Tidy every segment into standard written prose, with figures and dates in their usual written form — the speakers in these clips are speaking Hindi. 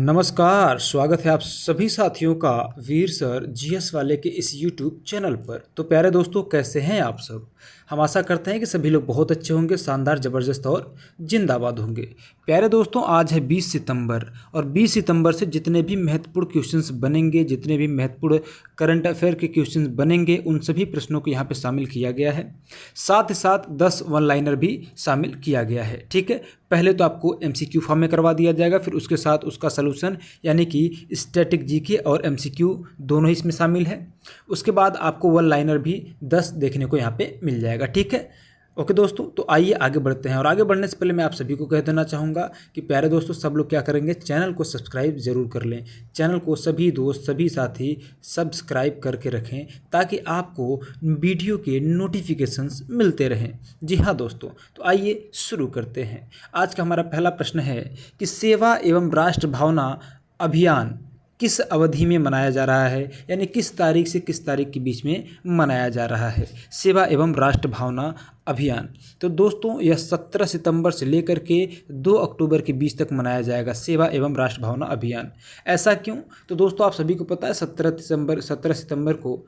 नमस्कार, स्वागत है आप सभी साथियों का वीर सर जीएस वाले के इस यूट्यूब चैनल पर। तो प्यारे दोस्तों, कैसे हैं आप सब। हम आशा करते हैं कि सभी लोग बहुत अच्छे होंगे, शानदार, ज़बरदस्त और जिंदाबाद होंगे। प्यारे दोस्तों, आज है 20 सितंबर और 20 सितंबर से जितने भी महत्वपूर्ण क्वेश्चंस बनेंगे, जितने भी महत्वपूर्ण करंट अफेयर के क्वेश्चंस बनेंगे, उन सभी प्रश्नों को यहाँ पे शामिल किया गया है। साथ ही साथ 10 वन लाइनर भी शामिल किया गया है। ठीक है, पहले तो आपको एमसीक्यू फॉर्म में करवा दिया जाएगा, फिर उसके साथ उसका सलूशन यानी कि स्टैटिक जीके और एमसीक्यू दोनों ही इसमें शामिल है। उसके बाद आपको वन लाइनर भी 10 देखने को यहाँ पे मिल जाएगा। ठीक है, ओके दोस्तों, तो आइए आगे बढ़ते हैं। और आगे बढ़ने से पहले मैं आप सभी को कह देना चाहूँगा कि प्यारे दोस्तों, सब लोग क्या करेंगे, चैनल को सब्सक्राइब जरूर कर लें। चैनल को सभी दोस्त, सभी साथी सब्सक्राइब करके रखें ताकि आपको वीडियो के नोटिफिकेशंस मिलते रहें। जी हाँ दोस्तों, तो आइए शुरू करते हैं। आज का हमारा पहला प्रश्न है कि सेवा एवं राष्ट्र भावना अभियान किस अवधि में मनाया जा रहा है, यानी किस तारीख से किस तारीख के बीच में मनाया जा रहा है सेवा एवं राष्ट्र भावना अभियान। तो दोस्तों, यह 17 सितंबर से लेकर के 2 अक्टूबर के बीच तक मनाया जाएगा सेवा एवं राष्ट्र भावना अभियान। ऐसा क्यों? तो दोस्तों, आप सभी को पता है 17 सितंबर को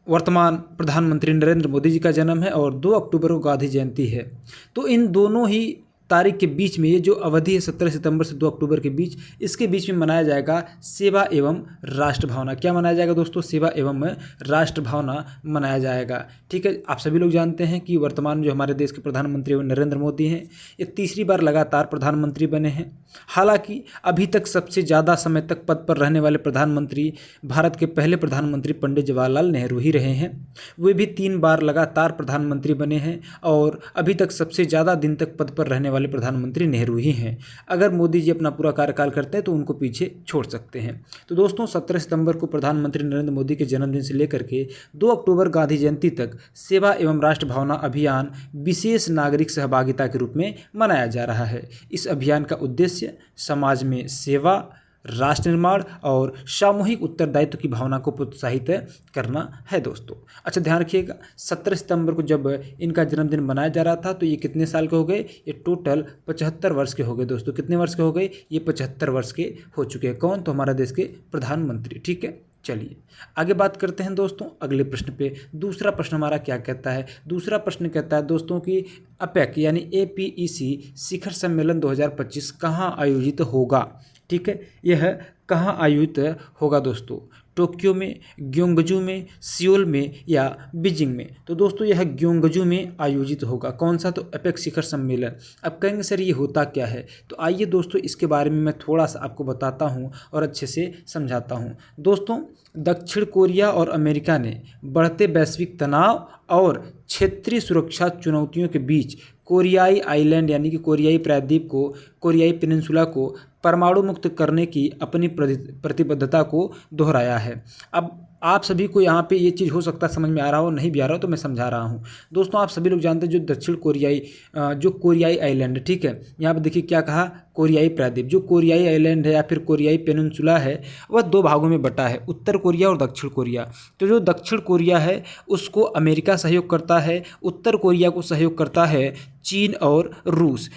वर्तमान प्रधानमंत्री नरेंद्र मोदी जी का जन्म है और 2 अक्टूबर को गांधी जयंती है। तो इन दोनों ही तारीख के बीच में, ये जो अवधि है 17 सितंबर से 2 अक्टूबर के बीच, इसके बीच में मनाया जाएगा सेवा एवं राष्ट्र भावना। क्या मनाया जाएगा दोस्तों? सेवा एवं राष्ट्र भावना मनाया जाएगा। ठीक है, आप सभी लोग जानते हैं कि वर्तमान जो हमारे देश के प्रधानमंत्री वो नरेंद्र मोदी हैं। ये तीसरी बार लगातार प्रधानमंत्री बने हैं। हालांकि अभी तक सबसे ज़्यादा समय तक पद पर रहने वाले प्रधानमंत्री भारत के पहले प्रधानमंत्री पंडित जवाहरलाल नेहरू ही रहे हैं। वे भी 3 बार लगातार प्रधानमंत्री बने हैं और अभी तक सबसे ज़्यादा दिन तक पद पर रहने वाले प्रधानमंत्री नेहरू ही हैं। अगर मोदी जी अपना पूरा कार्यकाल करते हैं तो उनको पीछे छोड़ सकते हैं। तो दोस्तों, 17 सितंबर को प्रधानमंत्री नरेंद्र मोदी के जन्मदिन से लेकर के 2 अक्टूबर गांधी जयंती तक सेवा एवं राष्ट्र भावना अभियान विशेष नागरिक सहभागिता के रूप में मनाया जा रहा है। इस अभियान का उद्देश्य समाज में सेवा, राष्ट्र निर्माण और सामूहिक उत्तरदायित्व की भावना को प्रोत्साहित करना है दोस्तों। अच्छा, ध्यान रखिएगा, 17 सितंबर को जब इनका जन्मदिन मनाया जा रहा था तो ये कितने साल के हो गए? ये टोटल 75 वर्ष के हो गए दोस्तों। कितने वर्ष के हो गए? ये 75 वर्ष के हो चुके हैं। कौन? तो हमारा देश के प्रधानमंत्री। ठीक है, चलिए आगे बात करते हैं दोस्तों अगले प्रश्न पे। दूसरा प्रश्न हमारा क्या कहता है? दूसरा प्रश्न कहता है दोस्तों कि अपेक यानी APEC शिखर सम्मेलन 2025 कहाँ आयोजित होगा। ठीक है, यह कहाँ आयोजित होगा दोस्तों? टोक्यो में, ग्योंगजू में, सियोल में या बीजिंग में? तो दोस्तों, यह ग्योंगजू में आयोजित होगा। कौन सा? तो अपेक शिखर सम्मेलन। अब कहेंगे सर ये होता क्या है? तो आइए दोस्तों, इसके बारे में मैं थोड़ा सा आपको बताता हूँ और अच्छे से समझाता हूँ। दोस्तों, दक्षिण कोरिया और अमेरिका ने बढ़ते वैश्विक तनाव और क्षेत्रीय सुरक्षा चुनौतियों के बीच कोरियाई आइलैंड यानी कि कोरियाई प्रायद्वीप को, कोरियाई पेनिनसुला को परमाणु मुक्त करने की अपनी प्रतिबद्धता को दोहराया है। अब आप सभी को यहाँ पे ये चीज़ हो सकता है समझ में आ रहा हो, नहीं भी आ रहा हो तो मैं समझा रहा हूँ। दोस्तों, आप सभी लोग जानते हैं जो दक्षिण कोरियाई जो कोरियाई आइलैंड, ठीक है, यहाँ पे देखिए क्या कहा, कोरियाई प्रायद्वीप। जो कोरियाई आइलैंड है या फिर कोरियाई पेनिनसुला है वह 2 भागों में बटा है, उत्तर कोरिया और दक्षिण कोरिया। तो जो दक्षिण कोरिया है उसको अमेरिका सहयोग करता है, उत्तर कोरिया को सहयोग करता है चीन और रूस,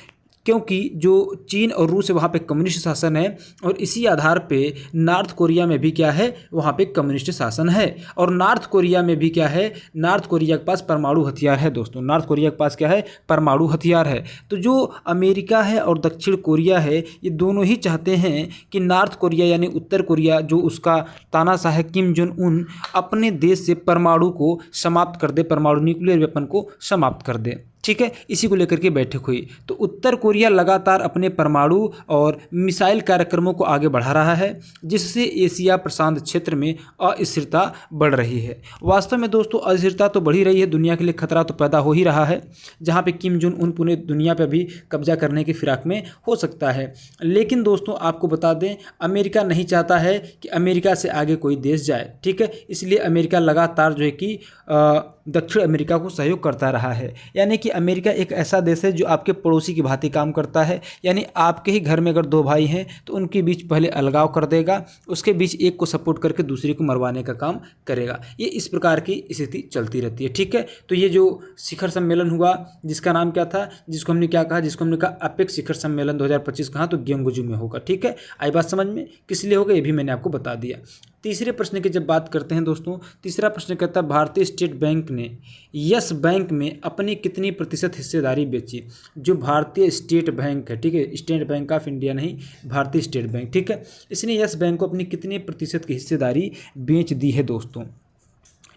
क्योंकि जो चीन और रूस है वहाँ पे कम्युनिस्ट शासन है और इसी आधार पे नॉर्थ कोरिया में भी क्या है, वहाँ पे कम्युनिस्ट शासन है। और नॉर्थ कोरिया में भी क्या है, नॉर्थ कोरिया के पास परमाणु हथियार है दोस्तों। नॉर्थ कोरिया के पास क्या है? परमाणु हथियार है। तो जो अमेरिका है और दक्षिण कोरिया है, ये दोनों ही चाहते हैं कि नॉर्थ कोरिया यानी उत्तर कोरिया जो उसका तानाशाह है किम जोंग उन, अपने देश से परमाणु को समाप्त कर दे, परमाणु न्यूक्लियर वेपन को समाप्त कर दे। ठीक है, इसी को लेकर के बैठक हुई। तो उत्तर कोरिया लगातार अपने परमाणु और मिसाइल कार्यक्रमों को आगे बढ़ा रहा है, जिससे एशिया प्रशांत क्षेत्र में अस्थिरता बढ़ रही है। वास्तव में दोस्तों, अस्थिरता तो बढ़ ही रही है, दुनिया के लिए खतरा तो पैदा हो ही रहा है, जहाँ पे किम जोंग उन पूरे दुनिया पर भी कब्जा करने की फिराक में हो सकता है। लेकिन दोस्तों, आपको बता दें, अमेरिका नहीं चाहता है कि अमेरिका से आगे कोई देश जाए। ठीक है, इसलिए अमेरिका लगातार जो है कि दक्षिण अमेरिका को सहयोग करता रहा है। यानी कि अमेरिका एक ऐसा देश है जो आपके पड़ोसी की भांति काम करता है, यानी आपके ही घर में अगर दो भाई हैं तो उनके बीच पहले अलगाव कर देगा, उसके बीच एक को सपोर्ट करके दूसरे को मरवाने का काम करेगा। ये इस प्रकार की स्थिति चलती रहती है, ठीक है। तो ये जो शिखर सम्मेलन हुआ जिसका नाम क्या था, जिसको हमने क्या कहा, जिसको हमने कहा अपेक्स शिखर सम्मेलन 2025 कहाँ, तो ग्योंगजू में होगा, ठीक है। आई बात समझ में, किस लिए होगा ये भी मैंने आपको बता दिया। तीसरे प्रश्न की जब बात करते हैं दोस्तों, तीसरा प्रश्न कहता है भारतीय स्टेट बैंक ने यस बैंक में अपनी कितनी प्रतिशत हिस्सेदारी बेची। जो भारतीय स्टेट बैंक है, ठीक है, स्टेट बैंक ऑफ इंडिया नहीं, भारतीय स्टेट बैंक, ठीक है, इसने यस बैंक को अपनी कितने प्रतिशत की हिस्सेदारी बेच दी है दोस्तों।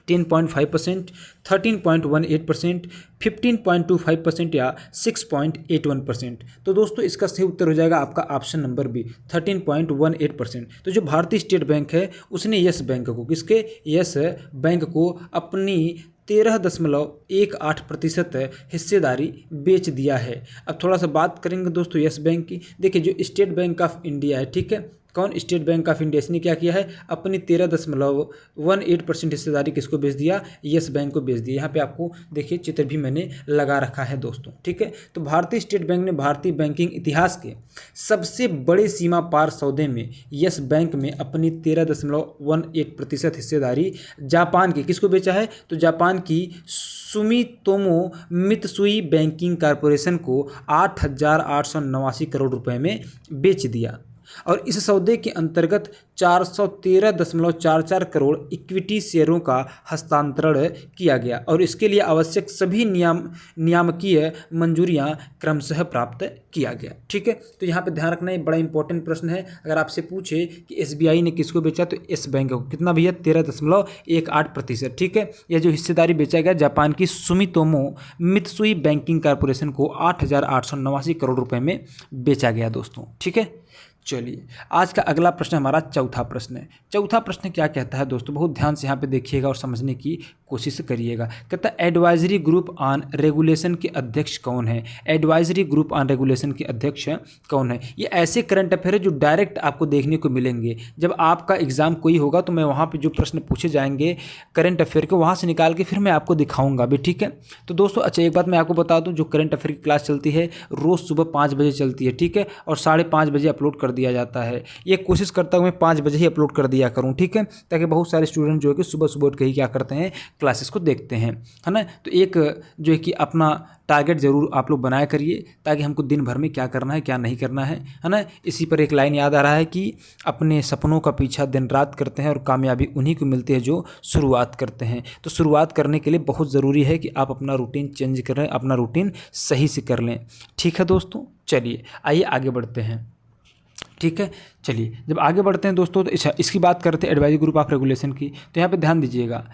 10.5%, 13.18%, 15.25% या 6.81%। तो दोस्तों इसका सही उत्तर हो जाएगा आपका ऑप्शन नंबर बी, 13.18%। तो जो भारतीय स्टेट बैंक है उसने यस बैंक को, किसके, यस बैंक को अपनी 13.18% हिस्सेदारी बेच दिया है। अब थोड़ा सा बात करेंगे दोस्तों यस बैंक की। देखिए जो स्टेट बैंक ऑफ इंडिया है, ठीक है, कौन, स्टेट बैंक ऑफ इंडिया, इसने क्या किया है, अपनी 13.18% हिस्सेदारी किसको बेच दिया, यस बैंक को बेच दिया। यहाँ पे आपको देखिए चित्र भी मैंने लगा रखा है दोस्तों, ठीक है। तो भारतीय स्टेट बैंक ने भारतीय बैंकिंग इतिहास के सबसे बड़े सीमा पार सौदे में यस बैंक में अपनी 13.18% हिस्सेदारी जापान की किसको बेचा है, तो जापान की सुमितोमो मित्सुई बैंकिंग कॉरपोरेशन को 8,889 करोड़ रुपए में बेच दिया। और इस सौदे के अंतर्गत 413.44 करोड़ इक्विटी शेयरों का हस्तांतरण किया गया और इसके लिए आवश्यक सभी नियामकीय मंजूरियां क्रमशः प्राप्त किया गया, ठीक है। तो यहाँ पे ध्यान रखना, ये बड़ा इंपॉर्टेंट प्रश्न है। अगर आपसे पूछे कि एसबीआई ने किसको बेचा, तो एस बैंक को, कितना भैया, 13.18%, ठीक है। यह जो हिस्सेदारी बेचा गया जापान की सुमितोमो मित्सुई बैंकिंग कॉरपोरेशन को 8,889 करोड़ रुपए में बेचा गया दोस्तों, ठीक है। चलिए आज का अगला प्रश्न हमारा चौथा प्रश्न है। चौथा प्रश्न क्या कहता है दोस्तों, बहुत ध्यान से यहाँ पे देखिएगा और समझने की कोशिश करिएगा। कहता है एडवाइजरी ग्रुप ऑन रेगुलेशन के अध्यक्ष कौन है। एडवाइजरी ग्रुप ऑन रेगुलेशन के अध्यक्ष कौन है। ये ऐसे करंट अफेयर है जो डायरेक्ट आपको देखने को मिलेंगे। जब आपका एग्जाम कोई होगा तो मैं वहाँ पर जो प्रश्न पूछे जाएंगे करंट अफेयर के, वहाँ से निकाल के फिर मैं आपको दिखाऊंगा भी, ठीक है। तो दोस्तों अच्छा एक बात मैं आपको बता दूँ, जो करंट अफेयर की क्लास चलती है रोज़ सुबह 5 बजे चलती है, ठीक है, और 5:30 बजे अपलोड कर दिया जाता है। ये कोशिश करता हूँ मैं 5 बजे ही अपलोड कर दिया करूँ, ठीक है, ताकि बहुत सारे स्टूडेंट जो है कि सुबह सुबह उठ के ही क्या करते हैं, क्लासेस को देखते हैं, है ना। तो एक जो है कि अपना टारगेट ज़रूर आप लोग बनाया करिए, ताकि हमको दिन भर में क्या करना है क्या नहीं करना है ना। इसी पर एक लाइन याद आ रहा है कि अपने सपनों का पीछा दिन रात करते हैं और कामयाबी उन्हीं को मिलती है जो शुरुआत करते हैं। तो शुरुआत करने के लिए बहुत ज़रूरी है कि आप अपना रूटीन चेंज करें, अपना रूटीन सही से कर लें, ठीक है दोस्तों। चलिए आइए आगे बढ़ते हैं, ठीक है। चलिए जब आगे बढ़ते हैं दोस्तों, तो अच्छा इसकी बात करते हैं एडवाइजरी ग्रुप ऑफ रेगुलेशन की। तो यहाँ पे ध्यान दीजिएगा,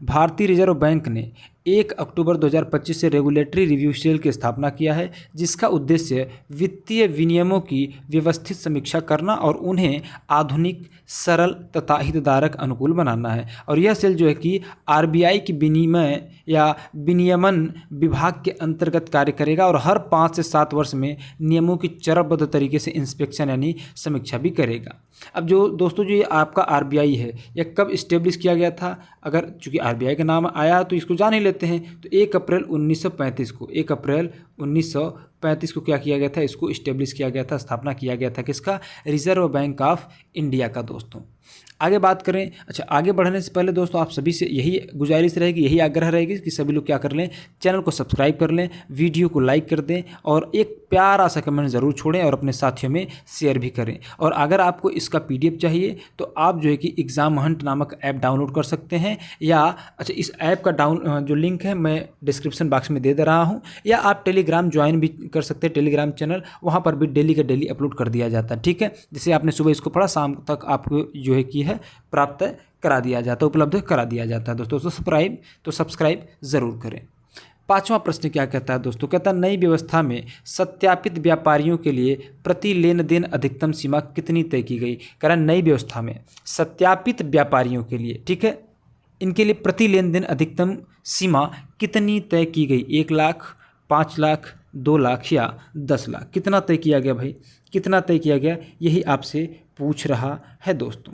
भारतीय रिजर्व बैंक ने 1 अक्टूबर 2025 से रेगुलेटरी रिव्यू सेल की स्थापना किया है, जिसका उद्देश्य वित्तीय विनियमों की व्यवस्थित समीक्षा करना और उन्हें आधुनिक, सरल तथा हितधारक अनुकूल बनाना है। और यह सेल जो है कि आरबीआई की विनिमय या विनियमन विभाग के अंतर्गत कार्य करेगा और हर 5 से 7 वर्ष में नियमों की चरणबद्ध तरीके से इंस्पेक्शन यानी समीक्षा भी करेगा। अब जो दोस्तों जो ये आपका आरबीआई है, यह कब इस्टेब्लिश किया गया था, अगर चूंकि आरबीआई का नाम आया तो इसको जान ही लेते हैं। तो 1 अप्रैल 1935 को, 1 अप्रैल 1935 को क्या किया गया था, इसको इस्टेब्लिश किया गया था, स्थापना किया गया था किसका, रिजर्व बैंक ऑफ इंडिया का दोस्तों। आगे बात करें, अच्छा आगे बढ़ने से पहले दोस्तों आप सभी से यही गुजारिश रहेगी, यही आग्रह रहेगी कि सभी लोग क्या कर लें, चैनल को सब्सक्राइब कर लें, वीडियो को लाइक कर दें और एक प्यारा सा कमेंट ज़रूर छोड़ें और अपने साथियों में शेयर भी करें। और अगर आपको इसका PDF चाहिए तो आप जो है कि एग्ज़ाम हंट नामक ऐप डाउनलोड कर सकते हैं, या अच्छा इस ऐप का जो लिंक है मैं डिस्क्रिप्शन बॉक्स में दे रहा हूँ, या आप टेलीग्राम ज्वाइन भी कर सकते हैं, टेलीग्राम चैनल, वहाँ पर भी डेली का डेली अपलोड कर दिया जाता है, ठीक है। जैसे आपने सुबह इसको पढ़ा, शाम तक आपको जो है कि है प्राप्त करा दिया जाता है, उपलब्ध करा दिया जाता है दोस्तों। तो सब्सक्राइब ज़रूर करें। 5वां प्रश्न क्या कहता है दोस्तों, कहता है नई व्यवस्था में सत्यापित व्यापारियों के लिए प्रति लेन देन अधिकतम सीमा कितनी तय की गई। कह रहा नई व्यवस्था में सत्यापित व्यापारियों के लिए, ठीक है, इनके लिए प्रति लेन देन अधिकतम सीमा कितनी तय की गई। 1 लाख, 5 लाख, 2 लाख या 10 लाख, कितना तय किया गया भाई, कितना तय किया गया, यही आपसे पूछ रहा है दोस्तों।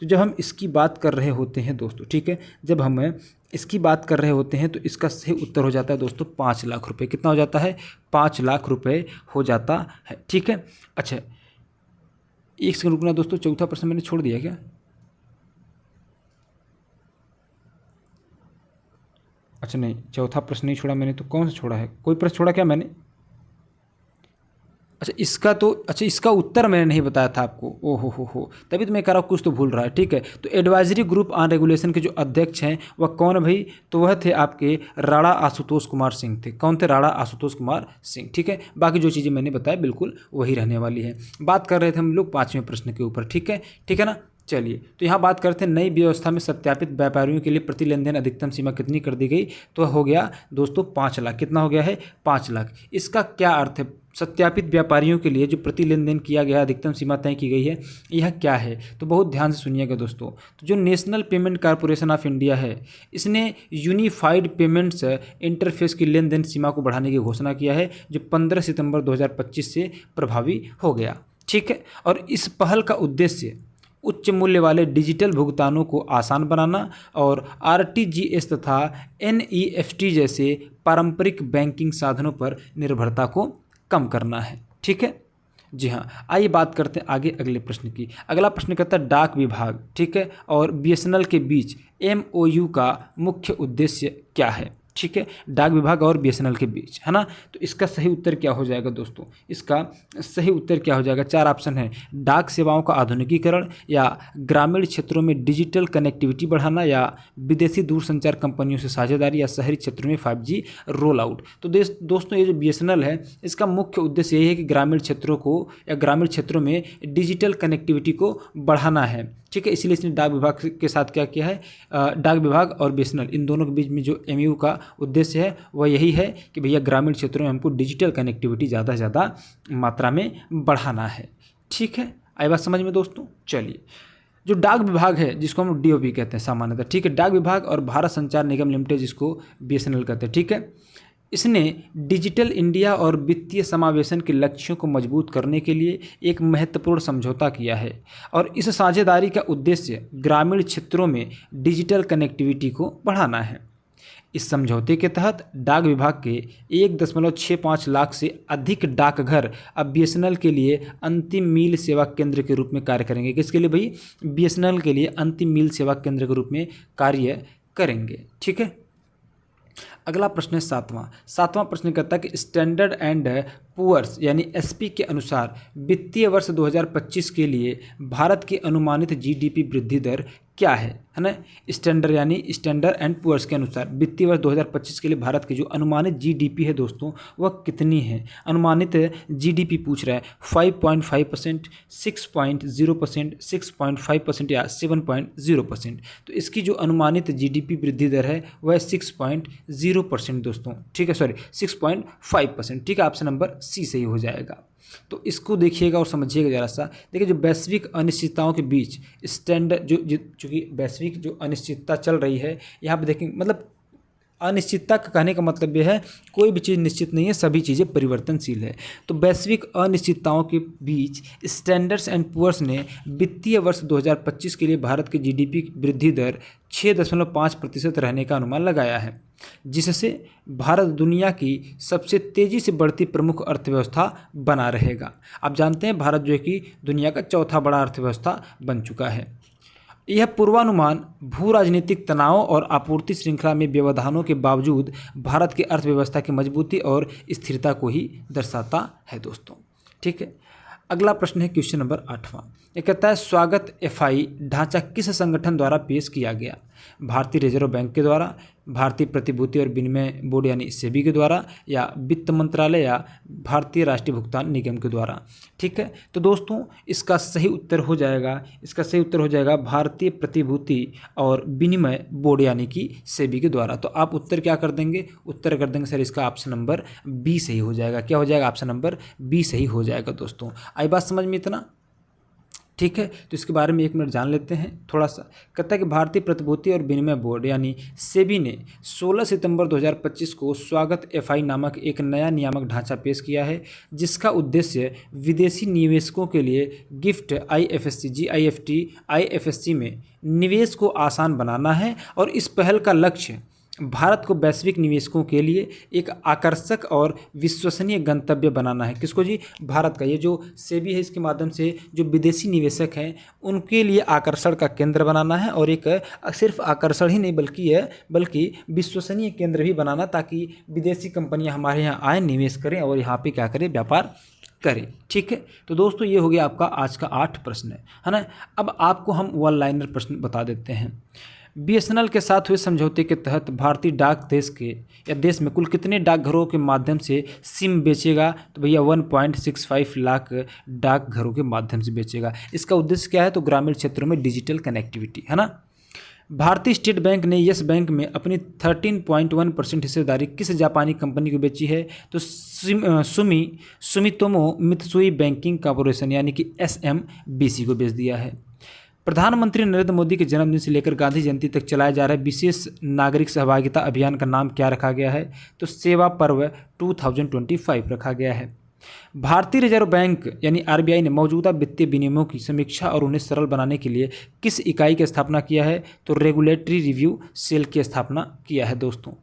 तो जब हम इसकी बात कर रहे होते हैं दोस्तों, ठीक है, जब हम इसकी बात कर रहे होते हैं तो इसका सही उत्तर हो जाता है दोस्तों 5 लाख रुपए। कितना हो जाता है? 5 लाख रुपए हो जाता है, ठीक है। अच्छा, एक सेकंड रुकना दोस्तों, चौथा प्रश्न मैंने छोड़ दिया क्या? अच्छा नहीं, चौथा प्रश्न नहीं छोड़ा मैंने, तो कौन सा छोड़ा है? कोई प्रश्न छोड़ा क्या मैंने? अच्छा इसका उत्तर मैंने नहीं बताया था आपको। ओ हो, तभी तो मैं कह रहा हूँ कुछ तो भूल रहा है, ठीक है। तो एडवाइजरी ग्रुप ऑन रेगुलेशन के जो अध्यक्ष हैं वह कौन भाई? तो वह थे आपके राणा आशुतोष कुमार सिंह थे। कौन थे? राणा आशुतोष कुमार सिंह, ठीक है। बाकी जो चीज़ें मैंने बताया बिल्कुल वही रहने वाली है। बात कर रहे थे हम लोग 5वें प्रश्न के ऊपर, ठीक है, ठीक है ना। चलिए, तो यहाँ बात करते हैं नई व्यवस्था में सत्यापित व्यापारियों के लिए प्रति लेन देन अधिकतम सीमा कितनी कर दी गई? तो हो गया दोस्तों 5 लाख। कितना हो गया है? 5 लाख। इसका क्या अर्थ है? सत्यापित व्यापारियों के लिए जो प्रति लेन देन किया गया अधिकतम सीमा तय की गई है, यह क्या है? तो बहुत ध्यान से सुनिएगा दोस्तों। तो जो national payment corporation of India है, इसने यूनिफाइड पेमेंट्स इंटरफेस की लेन देन सीमा को बढ़ाने की घोषणा किया है, जो 15 सितंबर 2025 से प्रभावी हो गया, ठीक है। और इस पहल का उद्देश्य उच्च मूल्य वाले डिजिटल भुगतानों को आसान बनाना और आरटीजीएस तथा एनईएफटी जैसे पारंपरिक बैंकिंग साधनों पर निर्भरता को कम करना है, ठीक है। जी हाँ, आइए बात करते हैं आगे अगले प्रश्न की। अगला प्रश्न कहता है डाक विभाग, ठीक है, और बीएसएनएल के बीच एमओयू का मुख्य उद्देश्य क्या है? ठीक है, डाक विभाग और बीएसएनएल के बीच, है ना। तो इसका सही उत्तर क्या हो जाएगा दोस्तों? इसका सही उत्तर क्या हो जाएगा? 4 ऑप्शन है। डाक सेवाओं का आधुनिकीकरण, या ग्रामीण क्षेत्रों में डिजिटल कनेक्टिविटी बढ़ाना, या विदेशी दूरसंचार कंपनियों से साझेदारी, या शहरी क्षेत्रों में 5G रोल आउट। तो दोस्तों ये जो बीएसएनएल है, इसका मुख्य उद्देश्य यही है कि ग्रामीण क्षेत्रों को या ग्रामीण क्षेत्रों में डिजिटल कनेक्टिविटी को बढ़ाना है, ठीक है। इसलिए इसने डाक विभाग के साथ क्या किया है? डाक विभाग और बीएसएनएल इन दोनों के बीच में जो एमयू का उद्देश्य है वह यही है कि भैया ग्रामीण क्षेत्रों में हमको डिजिटल कनेक्टिविटी ज़्यादा से ज़्यादा मात्रा में बढ़ाना है, ठीक है। आई बात समझ में दोस्तों? चलिए, जो डाक विभाग है जिसको हम डीओपी कहते हैं सामान्यतः, ठीक है, डाक विभाग और भारत संचार निगम लिमिटेड जिसको बीएसएनएल कहते हैं, ठीक है, इसने डिजिटल इंडिया और वित्तीय समावेशन के लक्ष्यों को मजबूत करने के लिए एक महत्वपूर्ण समझौता किया है। और इस साझेदारी का उद्देश्य ग्रामीण क्षेत्रों में डिजिटल कनेक्टिविटी को बढ़ाना है। इस समझौते के तहत डाक विभाग के 1.65 लाख से अधिक डाकघर अब बीएसएनएल के लिए अंतिम मील सेवा केंद्र के रूप में कार्य करेंगे। किसके लिए भाई? बीएसएनएल के लिए अंतिम मील सेवा केंद्र के रूप में कार्य करेंगे, ठीक है। अगला प्रश्न है सातवां प्रश्न कहता है कि स्टैंडर्ड एंड पुअर्स यानी एसपी के अनुसार वित्तीय वर्ष 2025 के लिए भारत की अनुमानित जीडीपी वृद्धि दर क्या है ना। स्टैंडर्ड एंड पुअर्स के अनुसार वित्तीय वर्ष 2025 के लिए भारत की जो अनुमानित जीडीपी है दोस्तों वह कितनी है? अनुमानित जीडीपी पूछ रहा है 5.5%, 6.0%, 6.5% या 7.0%। तो इसकी जो अनुमानित जीडीपी वृद्धि दर है वह 6.0% दोस्तों, ठीक है, सॉरी 6.5%, ठीक है। ऑप्शन नंबर सी सही हो जाएगा। तो इसको देखिएगा और समझिएगा ज़रा सा। देखिए, जो वैश्विक अनिश्चितताओं के बीच स्टैंडर्ड चूँकि वैश्विक जो अनिश्चितता चल रही है यहाँ पे देखेंगे, मतलब अनिश्चितता का कहने का मतलब यह है कोई भी चीज़ निश्चित नहीं है, सभी चीज़ें परिवर्तनशील है। तो वैश्विक अनिश्चितताओं के बीच स्टैंडर्ड्स एंड पुअर्स ने वित्तीय वर्ष 2025 के लिए भारत की जीडीपी वृद्धि दर 6.5% रहने का अनुमान लगाया है, जिससे भारत दुनिया की सबसे तेज़ी से बढ़ती प्रमुख अर्थव्यवस्था बना रहेगा। आप जानते हैं भारत जो है कि दुनिया का चौथा बड़ा अर्थव्यवस्था बन चुका है। यह पूर्वानुमान भू राजनीतिक तनाव और आपूर्ति श्रृंखला में व्यवधानों के बावजूद भारत की अर्थव्यवस्था की मजबूती और स्थिरता को ही दर्शाता है दोस्तों, ठीक है। अगला प्रश्न है क्वेश्चन नंबर 8वां। ये कहता है स्वागत एफआई ढांचा किस संगठन द्वारा पेश किया गया? भारतीय रिजर्व बैंक के द्वारा, भारतीय प्रतिभूति और विनिमय बोर्ड यानी सेबी के द्वारा, या वित्त मंत्रालय या भारतीय राष्ट्रीय भुगतान निगम के द्वारा, ठीक है। तो दोस्तों इसका सही उत्तर हो जाएगा भारतीय प्रतिभूति और विनिमय बोर्ड यानी कि सेबी के द्वारा। तो आप उत्तर क्या कर देंगे? उत्तर कर देंगे सर इसका ऑप्शन नंबर बी सही हो जाएगा। क्या हो जाएगा? ऑप्शन नंबर बी सही हो जाएगा दोस्तों। आई बात समझ में इतना? ठीक है, तो इसके बारे में 1 मिनट जान लेते हैं थोड़ा सा। कहता है कि भारतीय प्रतिभूति और विनिमय बोर्ड यानी सेबी ने 16 सितंबर 2025 को स्वागत एफआई नामक एक नया नियामक ढांचा पेश किया है, जिसका उद्देश्य विदेशी निवेशकों के लिए गिफ्ट आईएफएससी जीआईएफटी आईएफएससी में निवेश को आसान बनाना है। और इस पहल का लक्ष्य भारत को वैश्विक निवेशकों के लिए एक आकर्षक और विश्वसनीय गंतव्य बनाना है। किसको जी? भारत का। ये जो सेबी है इसके माध्यम से जो विदेशी निवेशक हैं उनके लिए आकर्षण का केंद्र बनाना है, और एक सिर्फ आकर्षण ही नहीं बल्कि विश्वसनीय केंद्र भी बनाना, ताकि विदेशी कंपनियां हमारे यहाँ आए, निवेश करें और यहाँ पे क्या करें, व्यापार करें। ठीक है, तो दोस्तों ये हो गया आपका आज का 8 प्रश्न है ना। अब आपको हम वन लाइनर प्रश्न बता देते हैं। बीएसएनएल के साथ हुए समझौते के तहत भारतीय डाक देश में कुल कितने डाकघरों के माध्यम से सिम बेचेगा? तो भैया 1.65 लाख डाकघरों के माध्यम से बेचेगा। इसका उद्देश्य क्या है? तो ग्रामीण क्षेत्रों में डिजिटल कनेक्टिविटी, है ना। भारतीय स्टेट बैंक ने यस बैंक में अपनी 13.1% हिस्सेदारी किस जापानी कंपनी को बेची है? तो सुमितोमो मित्सुई बैंकिंग कॉर्पोरेशन यानी कि SMBC को बेच दिया है। प्रधानमंत्री नरेंद्र मोदी के जन्मदिन से लेकर गांधी जयंती तक चलाया जा रहा है विशेष नागरिक सहभागिता अभियान का नाम क्या रखा गया है? तो सेवा पर्व 2025 रखा गया है। भारतीय रिजर्व बैंक यानी RBI ने मौजूदा वित्तीय विनियमों की समीक्षा और उन्हें सरल बनाने के लिए किस इकाई की स्थापना किया है? तो रेगुलेटरी रिव्यू सेल की स्थापना किया है। दोस्तों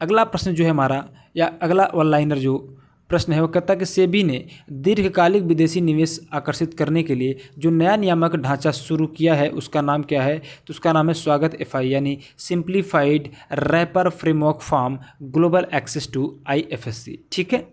अगला प्रश्न जो है हमारा, या अगला वन लाइनर जो प्रश्न है वो कहता है कि सेबी ने दीर्घकालिक विदेशी निवेश आकर्षित करने के लिए जो नया नियामक ढांचा शुरू किया है उसका नाम क्या है? तो उसका नाम है स्वागत एफआई यानी simplified wrapper framework form global access to IFSC। ठीक है,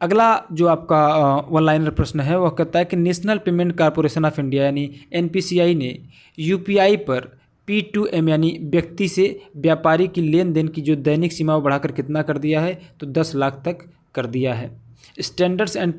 अगला जो आपका वन लाइनर प्रश्न है वह कहता है कि national payment corporation of India यानी NPCI ने UPI पर P2M यानी व्यक्ति से व्यापारी की लेन देन की जो दैनिक सीमा को बढ़ाकर कितना कर दिया है? तो 10 लाख तक कर दिया है। स्टैंडर्ड एंड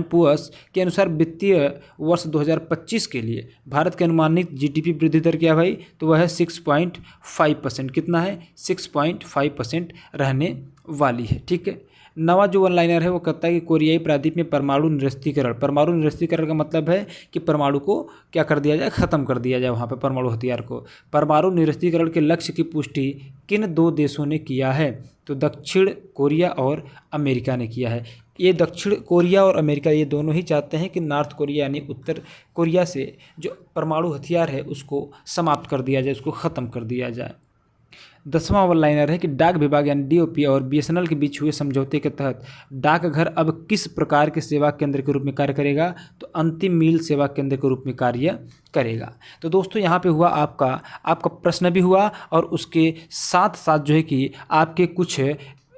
पुअर्स के अनुसार वित्तीय वर्ष 2025 के लिए भारत के अनुमानित GDP वृद्धि दर क्या भाई? तो वह है 6.5%। कितना है? 6.5% रहने वाली है। ठीक है, नवा जो वन लाइनर है वो कहता है कि कोरियाई प्रायद्वीप में परमाणु निरस्त्रीकरण का मतलब है कि परमाणु को क्या कर दिया जाए? ख़त्म कर दिया जाए वहाँ पे परमाणु हथियार को। परमाणु निरस्त्रीकरण के लक्ष्य की पुष्टि किन 2 देशों ने किया है? तो दक्षिण कोरिया और अमेरिका ने किया है। ये दक्षिण कोरिया और अमेरिका ये दोनों ही चाहते हैं कि नॉर्थ कोरिया यानी उत्तर कोरिया से जो परमाणु हथियार है उसको समाप्त कर दिया जाए, उसको ख़त्म कर दिया जाए। 10वां वन लाइनर है कि डाक विभाग यानी DOP और BSNL के बीच हुए समझौते के तहत डाकघर अब किस प्रकार के सेवा केंद्र के रूप में कार्य करेगा? तो अंतिम मील सेवा केंद्र के रूप में कार्य करेगा। तो दोस्तों यहाँ पे हुआ आपका प्रश्न भी हुआ, और उसके साथ साथ जो है कि आपके कुछ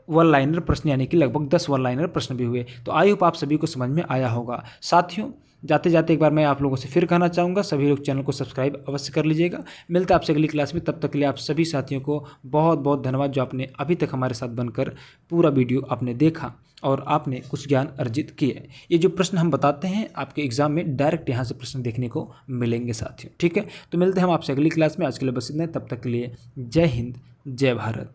वन लाइनर प्रश्न यानी कि लगभग 10 वन लाइनर प्रश्न भी हुए। तो आई होप आप सभी को समझ में आया होगा। साथियों जाते जाते एक बार मैं आप लोगों से फिर कहना चाहूँगा, सभी लोग चैनल को सब्सक्राइब अवश्य कर लीजिएगा। मिलता है आपसे अगली क्लास में, तब तक के लिए आप सभी साथियों को बहुत बहुत धन्यवाद जो आपने अभी तक हमारे साथ बनकर पूरा वीडियो आपने देखा और आपने कुछ ज्ञान अर्जित किए। ये जो प्रश्न हम बताते हैं आपके एग्जाम में डायरेक्ट यहाँ से प्रश्न देखने को मिलेंगे साथियों। ठीक है, तो मिलते हैं हम आपसे अगली क्लास में। आज के लिए बस इतना, तब तक के लिए जय हिंद जय भारत।